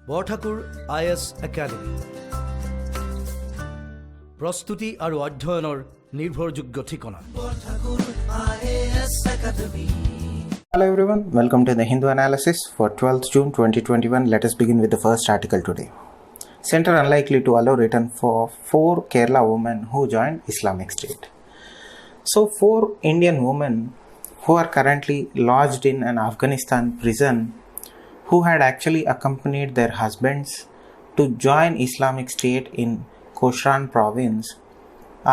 Borthakur IS academy প্ৰস্তুতি আৰু অধ্যয়নৰ নিৰ্ভৰযোগ্য ঠিকনা। Hello everyone, welcome to the Hindu analysis for 12th June 2021. Let us begin with the first article today. Center unlikely to allow return for 4 Kerala women who joined Islamic State. So 4 Indian women who are currently lodged in an Afghanistan prison, who had actually accompanied their husbands to join Islamic State in Kosran province,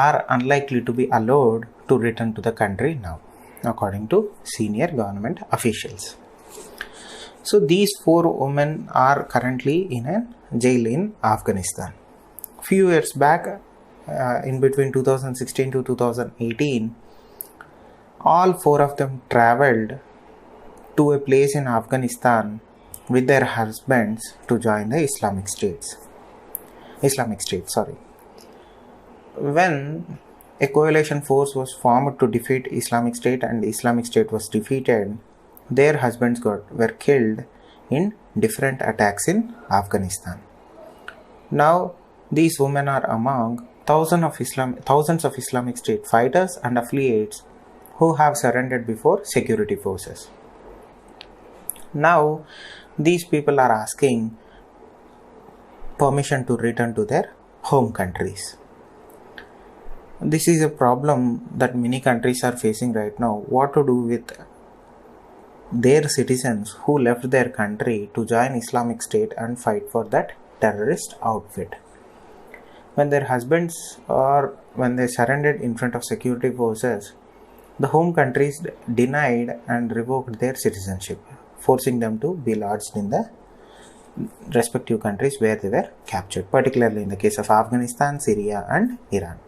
are unlikely to be allowed to return to the country now, according to senior government officials. So these 4 women are currently in a jail in Afghanistan. Few years back, in between 2016 to 2018, all 4 of them traveled to a place in Afghanistan with their husbands to join the Islamic State. When a coalition force was formed to defeat Islamic State and Islamic State was defeated, their husbands were killed in different attacks in Afghanistan. Now these women are among thousands of Islamic State fighters and affiliates who have surrendered before security forces. Now these people are asking permission to return to their home countries. This is a problem that many countries are facing right now. What to do with their citizens who left their country to join Islamic State and fight for that terrorist outfit? When their husbands or when they surrendered in front of security forces, the home countries denied and revoked their citizenship, forcing them to be lodged in the respective countries where they were captured, particularly in the case of Afghanistan, Syria and Iran.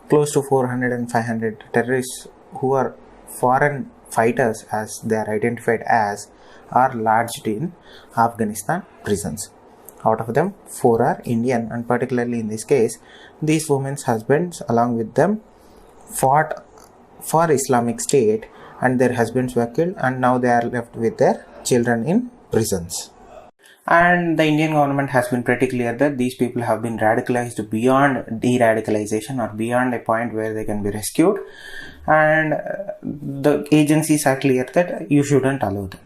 Close to 400 and 500 terrorists who are foreign fighters, as they are identified as, are lodged in Afghanistan prisons. Out of them, 4 are Indian, and particularly in this case, these women's husbands along with them fought for Islamic State and their husbands were killed, and now they are left with their children in prisons. And the Indian government has been pretty clear that these people have been radicalized beyond de-radicalization or beyond a point where they can be rescued, and the agencies are clear that you shouldn't allow them.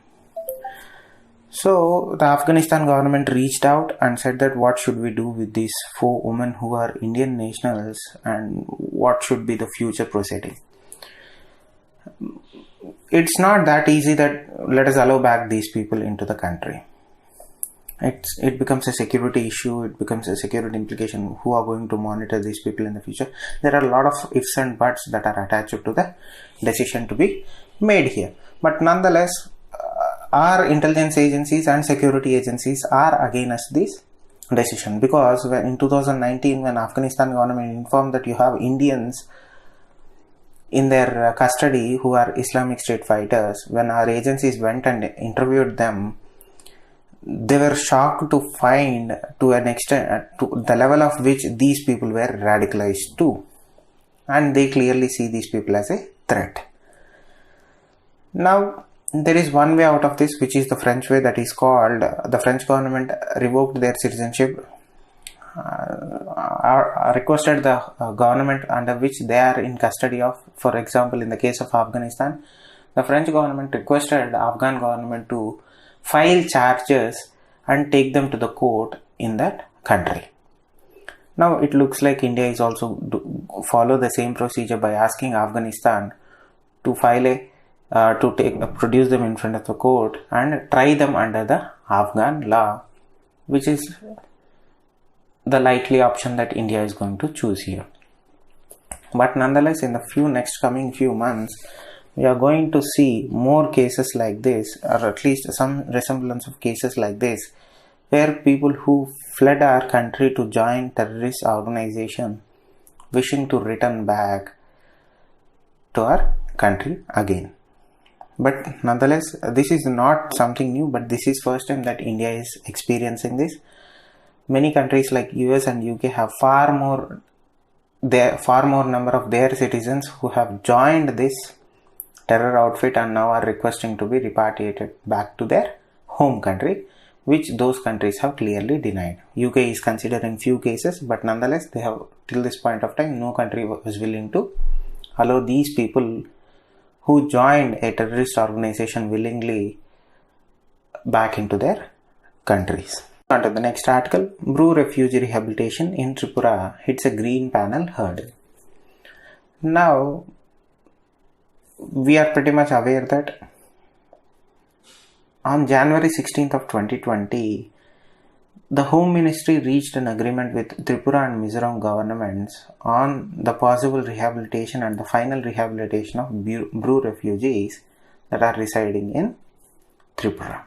So the Afghanistan government reached out and said that what should we do with these 4 women who are Indian nationals and what should be the future proceeding. It's not that easy that let us allow back these people into the country. It becomes a security issue, it becomes a security implication. Who are going to monitor these people in the future? There are a lot of ifs and buts that are attached to the decision to be made here. But nonetheless, our intelligence agencies and security agencies are against this decision, because in 2019, when Afghanistan government informed that you have Indians in their custody who are Islamic State fighters, when our agencies went and interviewed them, they were shocked to find to an extent to the level of which these people were radicalized too, and they clearly see these people as a threat. Now there is one way out of this, which is the French way, that is called the French government revoked their citizenship, requested the government under which they are in custody of. For example, in the case of Afghanistan, the French government requested the Afghan government to file charges and take them to the court in that country. Now it looks like India is also follow the same procedure by asking Afghanistan to produce them in front of the court and try them under the Afghan law, which is the likely option that India is going to choose here. But nonetheless, in the coming few months, we are going to see more cases like this, or at least some resemblance of cases like this, where people who fled our country to join terrorist organization wishing to return back to our country again. But nonetheless, this is not something new, but this is first time that India is experiencing this. Many countries like US and UK have far more number of their citizens who have joined this terror outfit and now are requesting to be repatriated back to their home country, which those countries have clearly denied. UK is considering few cases, but nonetheless they have, till this point of time, no country was willing to allow these people who joined a terrorist organization willingly back into their countries. On to the next article. Bru refugee rehabilitation in Tripura hits a green panel hurdle. Now, we are pretty much aware that on January 16th of 2020, the Home Ministry reached an agreement with Tripura and Mizoram governments on the possible rehabilitation and the final rehabilitation of Bru refugees that are residing in Tripura.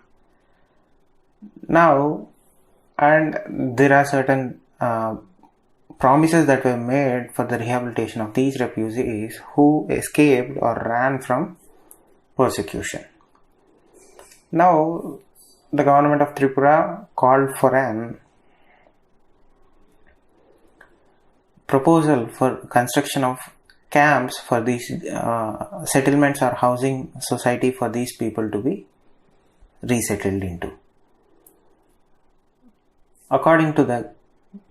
Now, and there are certain promises that were made for the rehabilitation of these refugees who escaped or ran from persecution. Now, the government of Tripura called for an proposal for construction of camps for these settlements or housing society for these people to be resettled into. According to the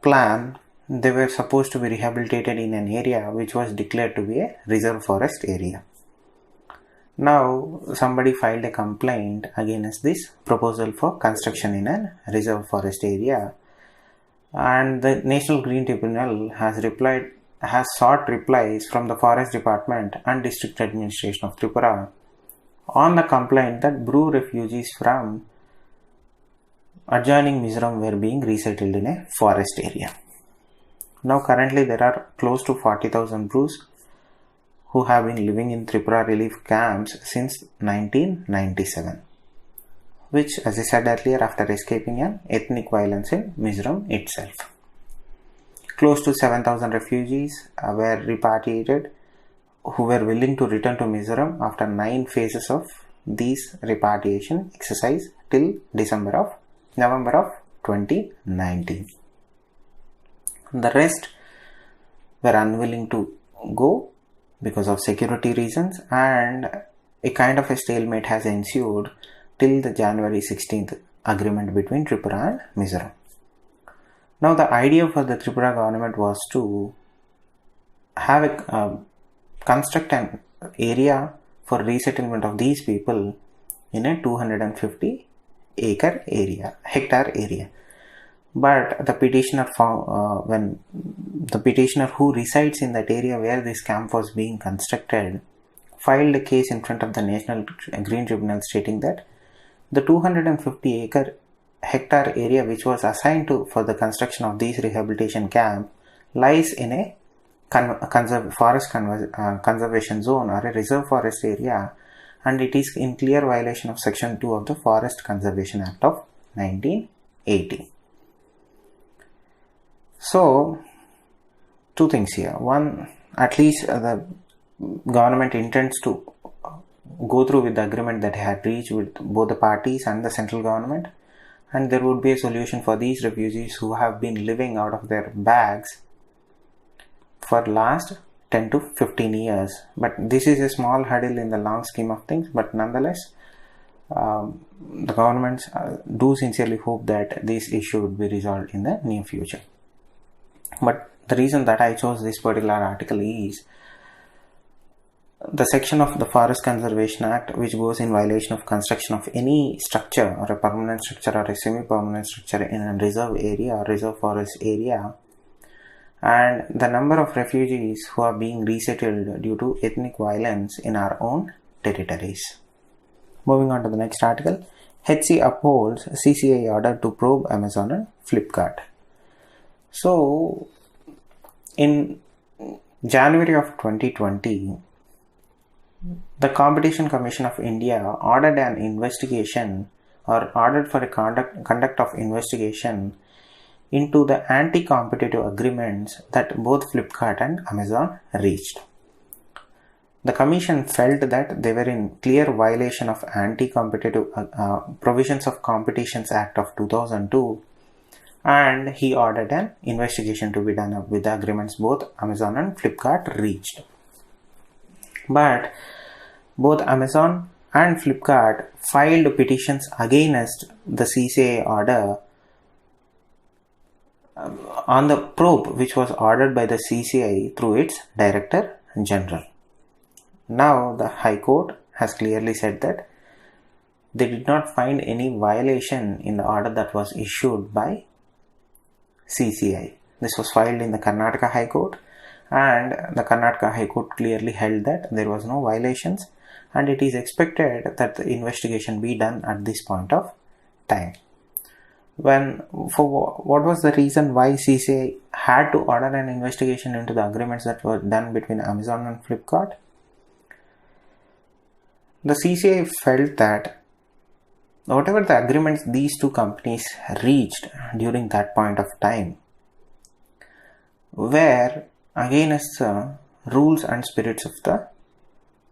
plan, they were supposed to be rehabilitated in an area which was declared to be a reserve forest area. Now, somebody filed a complaint against this proposal for construction in a reserve forest area, and the National Green Tribunal has sought replies from the Forest Department and District Administration of Tripura on the complaint that Bru refugees from adjoining Mizoram were being resettled in a forest area. Now, currently there are close to 40,000 Brus who have been living in Tripura relief camps since 1997, which, as I said earlier, after escaping an ethnic violence in Mizoram itself. Close to 7,000 refugees were repatriated who were willing to return to Mizoram after 9 phases of these repatriation exercise till November of 2019. The rest were unwilling to go because of security reasons, and a kind of a stalemate has ensued till the January 16th agreement between Tripura and Mizoram. Now, the idea for the Tripura government was to have construct an area for resettlement of these people in a 250 hectare area. But the petitioner found, when the petitioner who resides in that area where this camp was being constructed filed a case in front of the National Green Tribunal stating that the 250 hectare area which was assigned for the construction of these rehabilitation camp lies in a forest conservation zone or a reserve forest area, and it is in clear violation of Section 2 of the Forest Conservation Act of 1980. So, 2 things here. One, at least the government intends to go through with the agreement that had reached with both the parties and the central government, and there would be a solution for these refugees who have been living out of their bags for last 10 to 15 years. But this is a small hurdle in the long scheme of things, but nonetheless, the governments do sincerely hope that this issue would be resolved in the near future. But the reason that I chose this particular article is the section of the Forest Conservation Act which goes in violation of construction of any structure or a permanent structure or a semi-permanent structure in a reserve area or reserve forest area, and the number of refugees who are being resettled due to ethnic violence in our own territories. Moving on to the next article. HC upholds CCI order to probe Amazon and Flipkart. So, in January of 2020, the Competition Commission of India ordered an investigation or ordered for a conduct of investigation into the anti-competitive agreements that both Flipkart and Amazon reached. The Commission felt that they were in clear violation of anti-competitive provisions of Competitions Act of 2002, and he ordered an investigation to be done with the agreements both Amazon and Flipkart reached. But both Amazon and Flipkart filed petitions against the CCI order on the probe which was ordered by the CCI through its Director General. Now the High Court has clearly said that they did not find any violation in the order that was issued by CCI. This was filed in the Karnataka High Court, and the Karnataka High Court clearly held that there was no violations, and it is expected that the investigation be done at this point of time. What was the reason why CCI had to order an investigation into the agreements that were done between Amazon and Flipkart? The CCI felt that whatever the agreements these two companies reached during that point of time were against the rules and spirits of the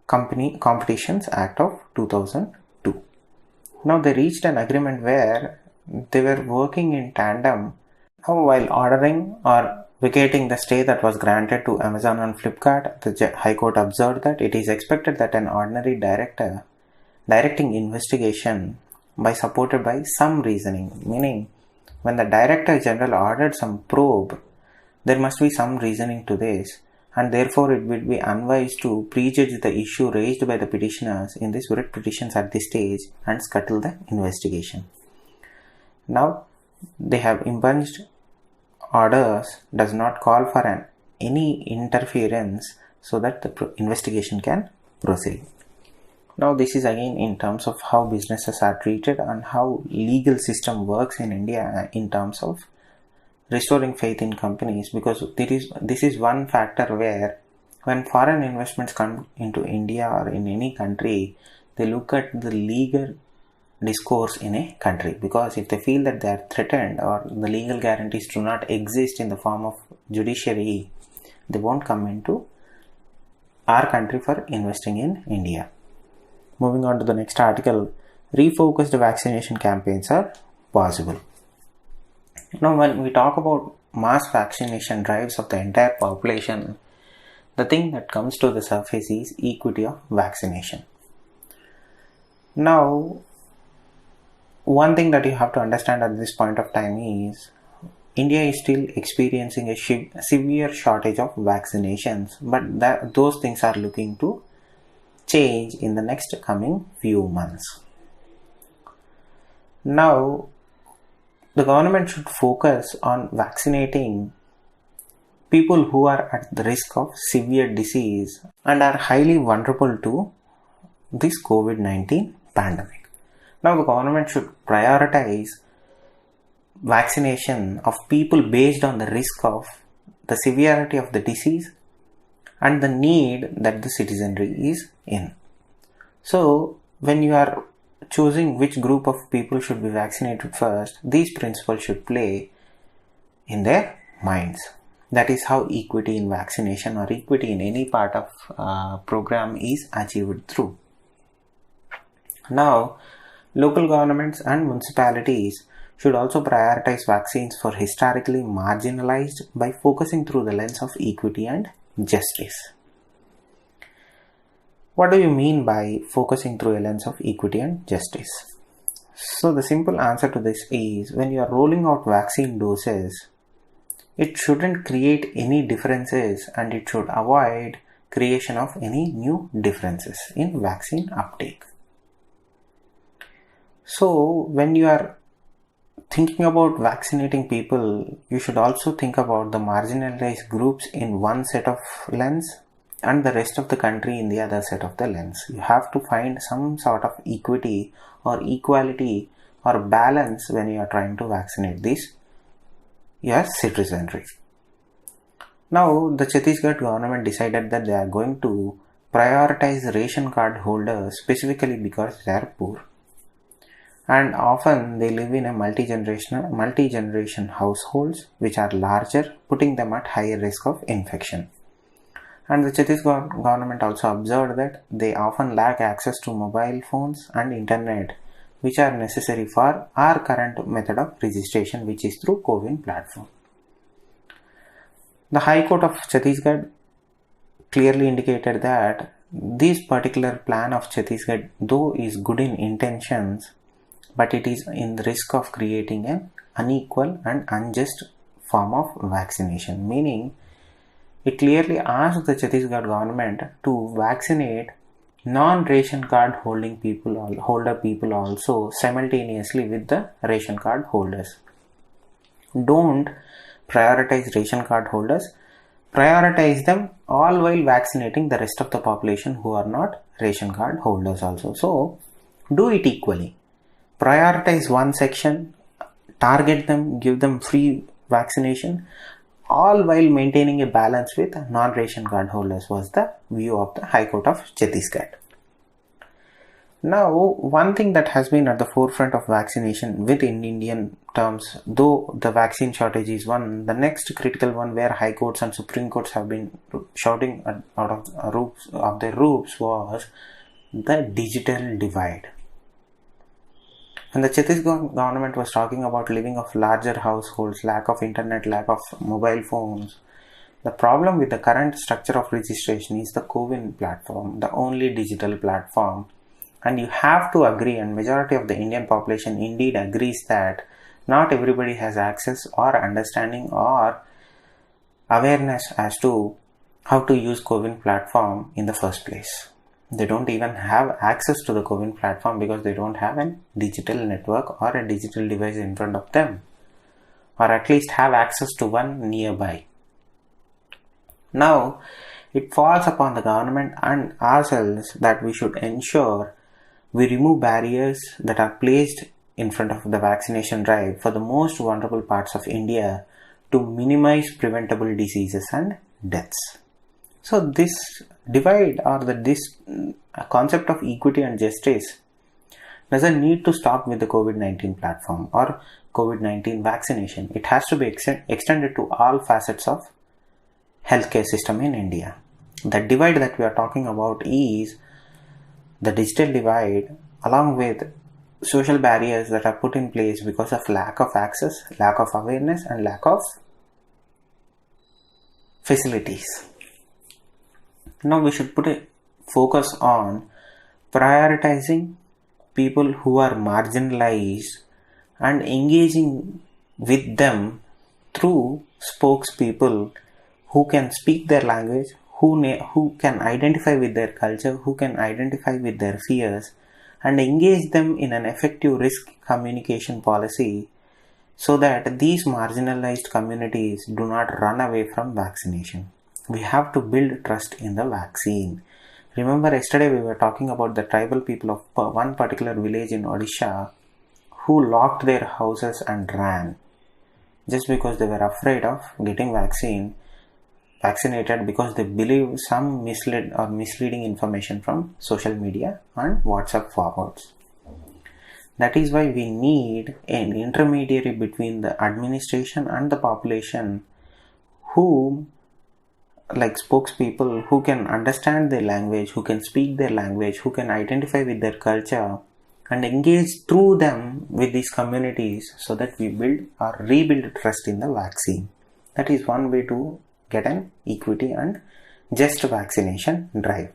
Competitions Act of 2002. Now they reached an agreement where they were working in tandem while ordering or vacating the stay that was granted to Amazon and Flipkart. The High Court observed that it is expected that an ordinary director directing investigation by supported by some reasoning, meaning when the Director General ordered some probe, there must be some reasoning to this, and therefore it would be unwise to prejudge the issue raised by the petitioners in these writ petitions at this stage and scuttle the investigation. Now they have impunged orders does not call for any interference so that the investigation can proceed. Now this is again in terms of how businesses are treated and how legal system works in India in terms of restoring faith in companies, because this is one factor where when foreign investments come into India or in any country, they look at the legal discourse in a country, because if they feel that they are threatened or the legal guarantees do not exist in the form of judiciary, they won't come into our country for investing in India. Moving on to the next article, refocused vaccination campaigns are possible. Now when we talk about mass vaccination drives of the entire population, the thing that comes to the surface is equity of vaccination. Now one thing that you have to understand at this point of time is India is still experiencing a severe shortage of vaccinations, but those things are looking to change in the next coming few months. Now the government should focus on vaccinating people who are at the risk of severe disease and are highly vulnerable to this COVID-19 pandemic. Now the government should prioritize vaccination of people based on the risk of the severity of the disease and the need that the citizenry is in. So when you are choosing which group of people should be vaccinated first, these principles should play in their minds. That is how equity in vaccination or equity in any part of program is achieved through. Now, local governments and municipalities should also prioritize vaccines for historically marginalized by focusing through the lens of equity and justice. What do you mean by focusing through a lens of equity and justice? So the simple answer to this is, when you are rolling out vaccine doses, it shouldn't create any differences and it should avoid creation of any new differences in vaccine uptake. So when you are thinking about vaccinating people, you should also think about the marginalized groups in one set of lens and the rest of the country in the other set of the lens. You have to find some sort of equity or equality or balance when you are trying to vaccinate your citizenry. Now the Chhattisgarh government decided that they are going to prioritize ration card holders specifically because they are poor. And often they live in a multi-generation households which are larger, putting them at higher risk of infection. And the Chhattisgarh government also observed that they often lack access to mobile phones and internet, which are necessary for our current method of registration, which is through CoWIN platform. The High Court of Chhattisgarh clearly indicated that This particular plan of Chhattisgarh, though is good in intentions, but it is in the risk of creating an unequal and unjust form of vaccination. Meaning, it clearly asked the Chhattisgarh government to vaccinate non-ration card holder people also simultaneously with the ration card holders. Don't prioritize ration card holders, prioritize them all while vaccinating the rest of the population who are not ration card holders also. So do it equally. Prioritize one section, target them, give them free vaccination, all while maintaining a balance with non-ration card holders was the view of the High Court of Chhattisgarh. Now, one thing that has been at the forefront of vaccination with in Indian terms, though the vaccine shortage is one, the next critical one where High Courts and Supreme Courts have been shouting out of their roofs was the digital divide. When the Chhattisgarh government was talking about living of larger households, lack of internet, lack of mobile phones, the problem with the current structure of registration is the CoWIN platform, the only digital platform. And you have to agree, and majority of the Indian population indeed agrees that not everybody has access or understanding or awareness as to how to use CoWIN platform in the first place. They don't even have access to the CoWIN platform because they don't have a digital network or a digital device in front of them, or at least have access to one nearby. Now, it falls upon the government and ourselves that we should ensure we remove barriers that are placed in front of the vaccination drive for the most vulnerable parts of India to minimize preventable diseases and deaths. So this divide or this concept of equity and justice doesn't need to stop with the COVID-19 platform or COVID-19 vaccination. It has to be extended to all facets of healthcare system in India. The divide that we are talking about is the digital divide along with social barriers that are put in place because of lack of access, lack of awareness and lack of facilities. Now we should put a focus on prioritizing people who are marginalized and engaging with them through spokespeople who can speak their language, who can identify with their culture, who can identify with their fears and engage them in an effective risk communication policy so that these marginalized communities do not run away from vaccination. We have to build trust in the vaccine. Remember, yesterday we were talking about the tribal people of one particular village in Odisha who locked their houses and ran just because they were afraid of getting vaccinated because they believe some misleading information from social media and WhatsApp forwards. That is why we need an intermediary between the administration and the population who, like spokespeople, who can understand their language, who can speak their language, who can identify with their culture and engage through them with these communities so that we build or rebuild trust in the vaccine. That is one way to get an equity and just vaccination drive.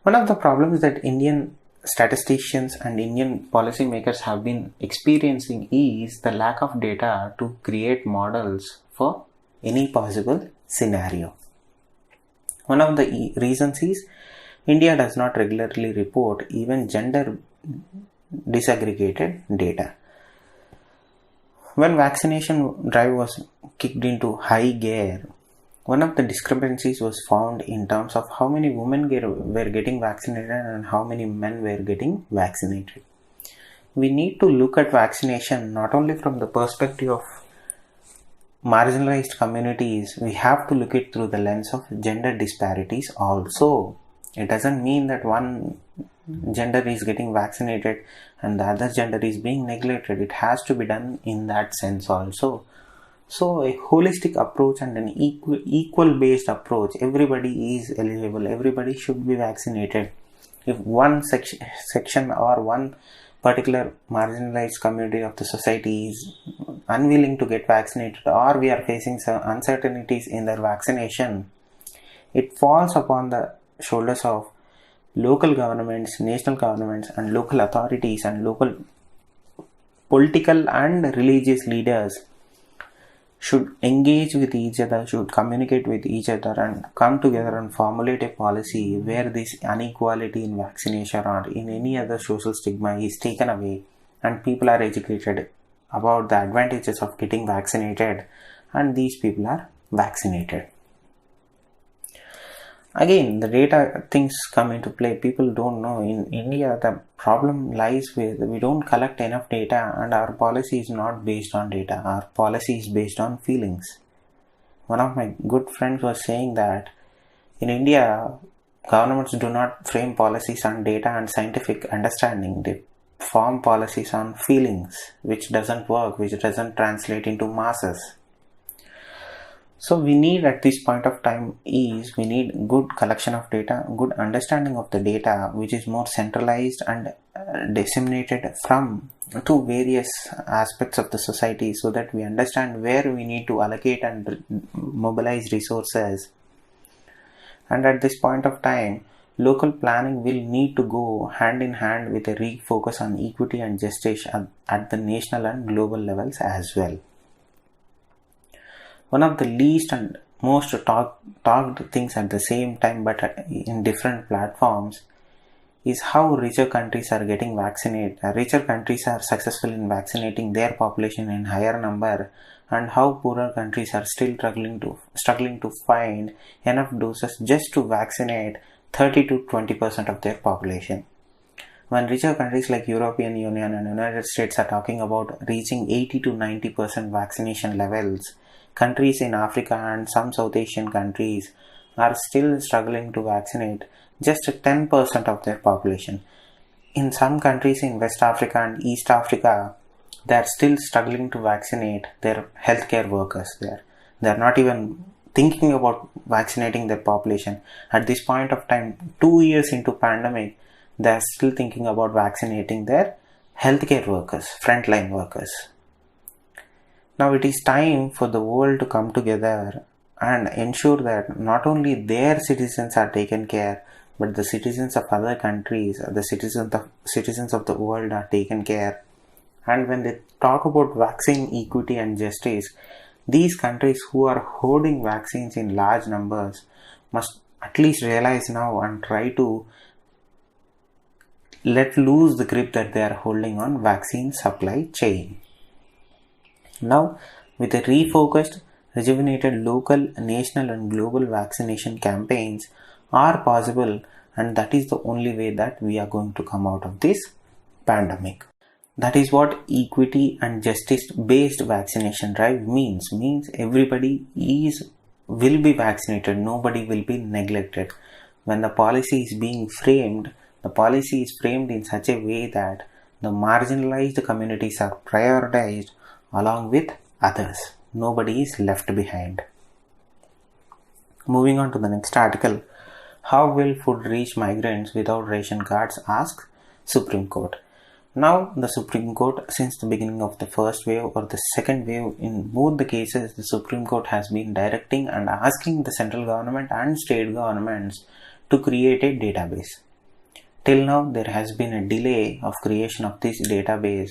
One of the problems that Indian statisticians and Indian policymakers have been experiencing is the lack of data to create models for any possible scenario. One of the reasons is India does not regularly report even gender disaggregated data. When vaccination drive was kicked into high gear, one of the discrepancies was found in terms of how many women were getting vaccinated and how many men were getting vaccinated. We need to look at vaccination not only from the perspective of marginalized communities, we have to look at it through the lens of gender disparities also. It doesn't mean that one gender is getting vaccinated and the other gender is being neglected. It has to be done in that sense also. So a holistic approach and an equal based approach, everybody is eligible, everybody should be vaccinated. If one section or one particular marginalized community of the society is unwilling to get vaccinated or we are facing some uncertainties in their vaccination, it falls upon the shoulders of local governments, national governments, and local authorities and local political and religious leaders should engage with each other, should communicate with each other, and come together and formulate a policy where this inequality in vaccination or in any other social stigma is taken away and people are educated about the advantages of getting vaccinated, and these people are vaccinated. Again, the data things come into play. People don't know. In India, the problem lies with we don't collect enough data, and our policy is not based on data. Our policy is based on feelings. One of my good friends was saying that in India, governments do not frame policies on data and scientific understanding. They form policies on feelings, which doesn't work, which doesn't translate into masses. So we need at this point of time is we need good collection of data, good understanding of the data, which is more centralized and disseminated from to various aspects of the society, so that we understand where we need to allocate and mobilize resources. And at this point of time, local planning will need to go hand in hand with a refocus on equity and justice at the national and global levels as well. One of the least and most talked things at the same time but in different platforms is how richer countries are getting vaccinated. Richer countries are successful in vaccinating their population in higher number, and how poorer countries are still struggling to find enough doses just to vaccinate 30 to 20% of their population. When richer countries like European Union and United States are talking about reaching 80 to 90% vaccination levels, countries in Africa and some South Asian countries are still struggling to vaccinate just 10% of their population. In some countries in West Africa and East Africa, they are still struggling to vaccinate their healthcare workers there. They are not even thinking about vaccinating their population. At this point of time, 2 years into pandemic, they are still thinking about vaccinating their healthcare workers, frontline workers. Now it is time for the world to come together and ensure that not only their citizens are taken care, but the citizens of other countries, the citizens of the world are taken care. And when they talk about vaccine equity and justice, these countries who are hoarding vaccines in large numbers must at least realize now and try to let loose the grip that they are holding on vaccine supply chain. Now, with a refocused, rejuvenated local, national and global vaccination campaigns are possible, and that is the only way that we are going to come out of this pandemic. That is what equity and justice based vaccination drive means. Means everybody will be vaccinated, nobody will be neglected. When the policy is being framed, the policy is framed in such a way that the marginalized communities are prioritized along with others. Nobody is left behind. Moving on to the next article. How will food reach migrants without ration cards? Asks Supreme Court. Now the Supreme Court, since the beginning of the first wave or the second wave, in both the cases the Supreme Court has been directing and asking the central government and state governments to create a database. Till now there has been a delay of creation of this database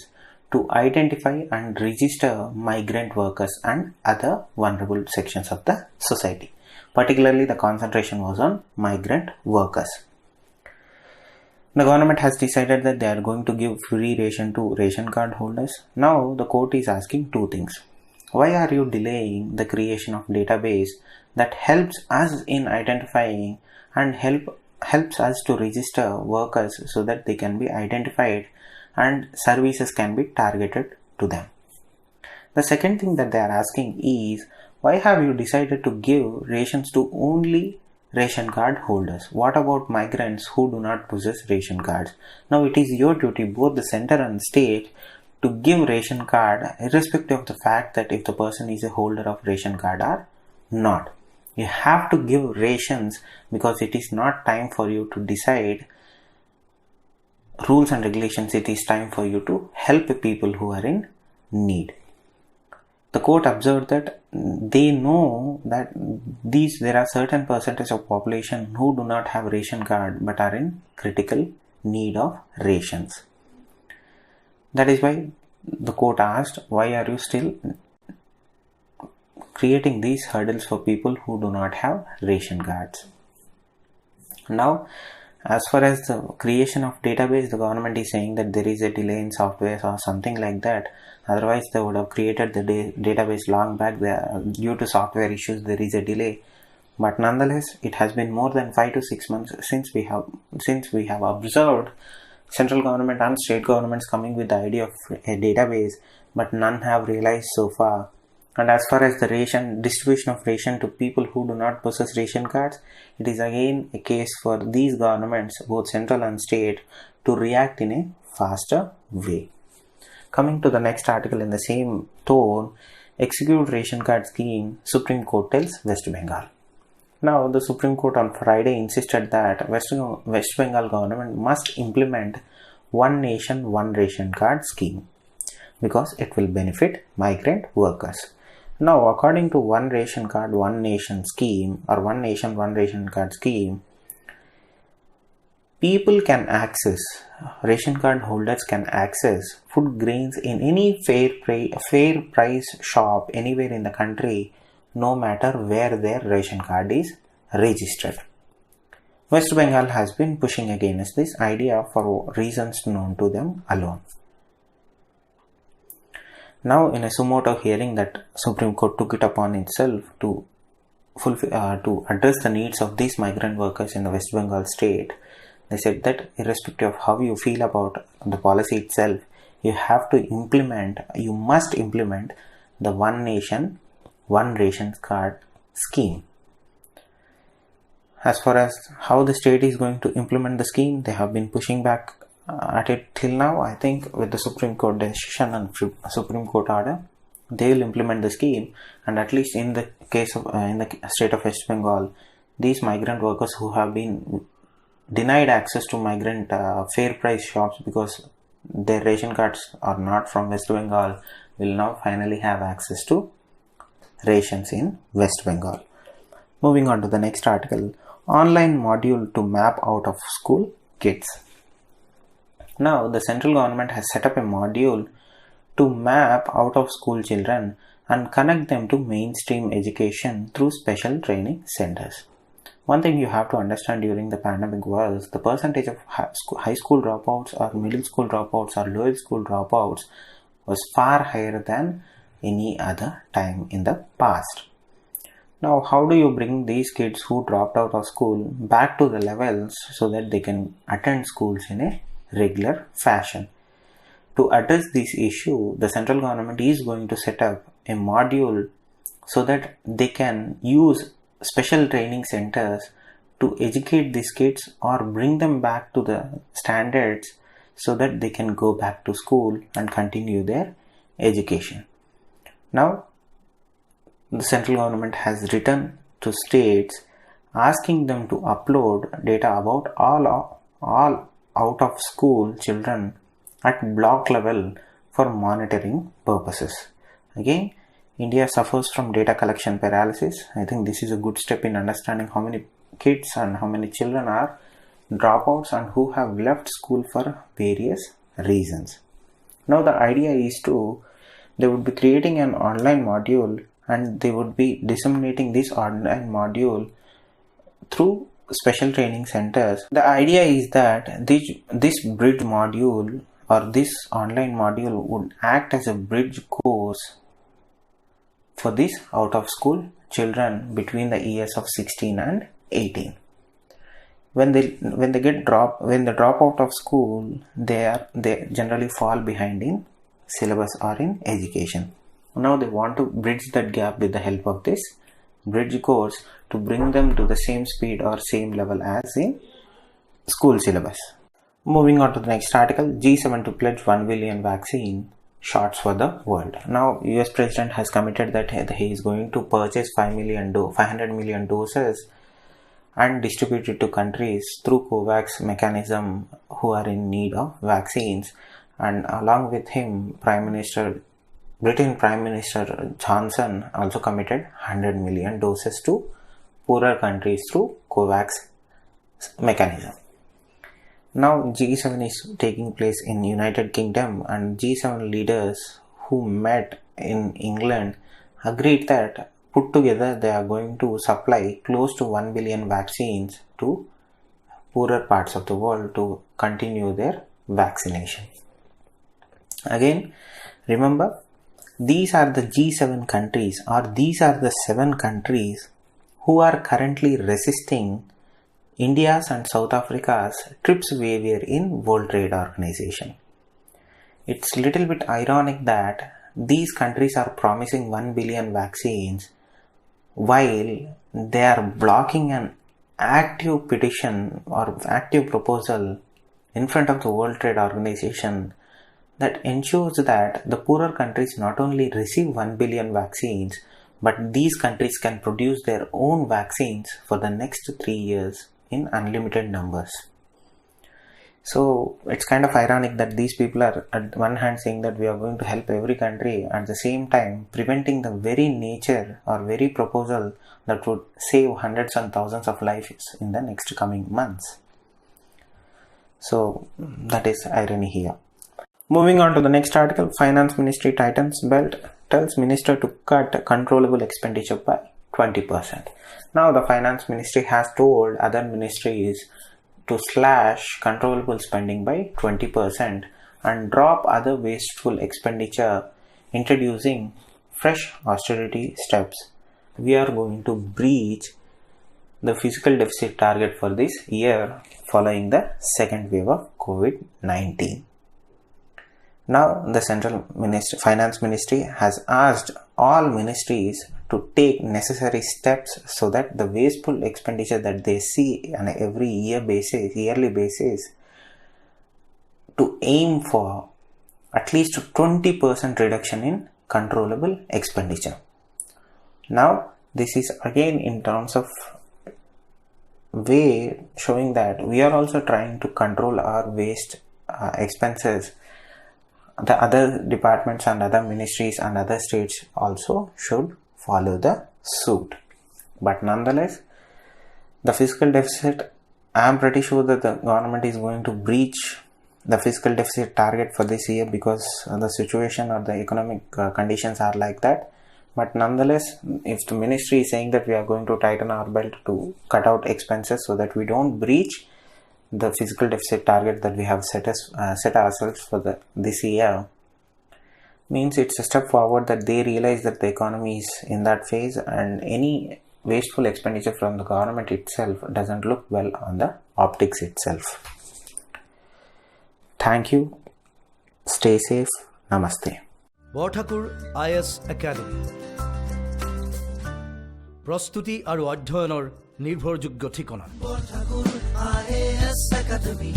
to identify and register migrant workers and other vulnerable sections of the society. Particularly the concentration was on migrant workers. The government has decided that they are going to give free ration to ration card holders. Now the court is asking two things. Why are you delaying the creation of database that helps us in identifying and helps us to register workers so that they can be identified and services can be targeted to them? The second thing that they are asking is, why have you decided to give rations to only ration card holders? What about migrants who do not possess ration cards? Now it is your duty, both the center and state, to give ration card irrespective of the fact that if the person is a holder of ration card or not. You have to give rations because it is not time for you to decide rules and regulations. It is time for you to help people who are in need. The court observed that they know that there are certain percentage of population who do not have ration card but are in critical need of rations. That is why the court asked, why are you still creating these hurdles for people who do not have ration cards? Now, as far as the creation of database, the government is saying that there is a delay in software or something like that. Otherwise, they would have created the database long back. Due to software issues, there is a delay. But nonetheless, it has been more than 5 to 6 months since we have observed central government and state governments coming with the idea of a database, but none have realized so far. And as far as the distribution of ration to people who do not possess ration cards, it is again a case for these governments, both central and state, to react in a faster way. Coming to the next article in the same tone, execute ration card scheme, Supreme Court tells West Bengal. Now, the Supreme Court on Friday insisted that West Bengal government must implement One Nation, One Ration Card scheme because it will benefit migrant workers. Now, according to One Ration Card, One Nation scheme or One Nation, One Ration Card scheme, people can access, ration card holders can access food grains in any fair price shop anywhere in the country, no matter where their ration card is registered. West Bengal has been pushing against this idea for reasons known to them alone. Now, in a suo motu hearing that Supreme Court took it upon itself to address the needs of these migrant workers in the West Bengal state, they said that irrespective of how you feel about the policy itself, you must implement the One Nation, One Ration Card scheme. As far as how the state is going to implement the scheme, they have been pushing back at it till now. I think with the Supreme Court decision and Supreme Court order, they will implement the scheme. And at least in the case of in the state of West Bengal, these migrant workers who have been denied access to migrant fair price shops because their ration cards are not from West Bengal will now finally have access to rations in West Bengal. Moving on to the next article, online module to map out of school kids. Now, the central government has set up a module to map out of school children and connect them to mainstream education through special training centers. One thing you have to understand during the pandemic was the percentage of high school dropouts or middle school dropouts or lower school dropouts was far higher than any other time in the past. Now, how do you bring these kids who dropped out of school back to the levels so that they can attend schools in a regular fashion? To address this issue, the central government is going to set up a module so that they can use special training centers to educate these kids or bring them back to the standards so that they can go back to school and continue their education. Now, the central government has written to states asking them to upload data about all out of school children at block level for monitoring purposes. Again, India suffers from data collection paralysis. I think this is a good step in understanding how many kids and how many children are dropouts and who have left school for various reasons. Now the idea is they would be creating an online module and they would be disseminating this online module through special training centers. The idea is that this bridge module or this online module would act as a bridge course for these out of school children between the years of 16 and 18. When they drop out of school, they generally fall behind in syllabus or in education. Now they want to bridge that gap with the help of this bridge course to bring them to the same speed or same level as in school syllabus. Moving on to the next article, G7 to pledge 1 billion vaccine shots for the world. Now, US President has committed that he is going to purchase 500 million doses and distribute it to countries through COVAX mechanism who are in need of vaccines. And along with him, Prime Minister Britain Prime Minister Johnson also committed 100 million doses to poorer countries through COVAX mechanism. Now G7 is taking place in United Kingdom, and G7 leaders who met in England agreed that put together they are going to supply close to 1 billion vaccines to poorer parts of the world to continue their vaccination. Again, remember, these are the G7 countries, or these are the 7 countries who are currently resisting India's and South Africa's TRIPS waiver in World Trade Organization. It's little bit ironic that these countries are promising 1 billion vaccines while they are blocking an active petition or active proposal in front of the World Trade Organization that ensures that the poorer countries not only receive 1 billion vaccines, but these countries can produce their own vaccines for the next 3 years in unlimited numbers. So it's kind of ironic that these people are at one hand saying that we are going to help every country, at the same time preventing the very nature or very proposal that would save hundreds and thousands of lives in the next coming months. So that is irony here. Moving on to the next article, Finance Ministry tightens belt, tells Minister to cut controllable expenditure by 20%. Now the Finance Ministry has told other ministries to slash controllable spending by 20% and drop other wasteful expenditure, introducing fresh austerity steps. We are going to breach the fiscal deficit target for this year following the second wave of COVID-19. Now the Finance Ministry has asked all ministries to take necessary steps so that the wasteful expenditure that they see on every yearly basis, to aim for at least 20% reduction in controllable expenditure. Now this is again in terms of way showing that we are also trying to control our waste expenses. The other departments and other ministries and other states also should follow the suit. But nonetheless, the fiscal deficit, I am pretty sure that the government is going to breach the fiscal deficit target for this year because the situation or the economic conditions are like that. But nonetheless, if the ministry is saying that we are going to tighten our belt to cut out expenses so that we don't breach the fiscal deficit target that we have set ourselves for this year, means it's a step forward that they realize that the economy is in that phase, and any wasteful expenditure from the government itself doesn't look well on the optics itself. Thank you. Stay safe. Namaste. Borthakur IAS academy প্ৰস্তুতি আৰু অধ্যয়নৰ নিৰ্ভৰযোগ্য ঠিকনা। Borthakur IAS academy.